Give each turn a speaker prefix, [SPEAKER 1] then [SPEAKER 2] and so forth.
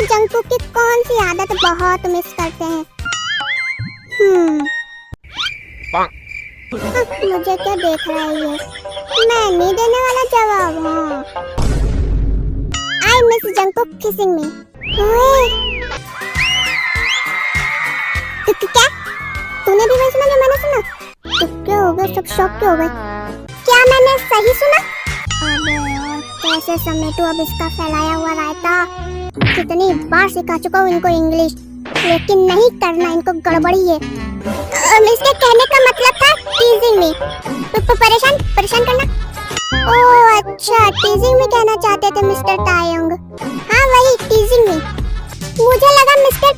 [SPEAKER 1] Jungkook की कौन सी आदत बहुत मिस करते हैं? मुझे क्या देख रहा है ये? मैं नहीं देने वाला जवाब। हाँ, आई मिस जंगकुक किसिंग मी। क्या तूने भी वही सुना जो मैंने सुना? तो क्या हो गया, सब शॉक क्यों हो गए? क्या मैंने सही सुना? अबे यार, कैसे समेटूं अब इसका फैलाया हुआ रायता? कितनी बार सिखा चुका हूँ इनको इंग्लिश, लेकिन नहीं करना इनको गड़बड़ी है। इसके कहने का मतलब था टीजिंग मी, परेशान करना। ओह अच्छा, टीजिंग मी कहना चाहते थे मिस्टर तायंग। हाँ वही टीजिंग मी। मुझे लगा मिस्टर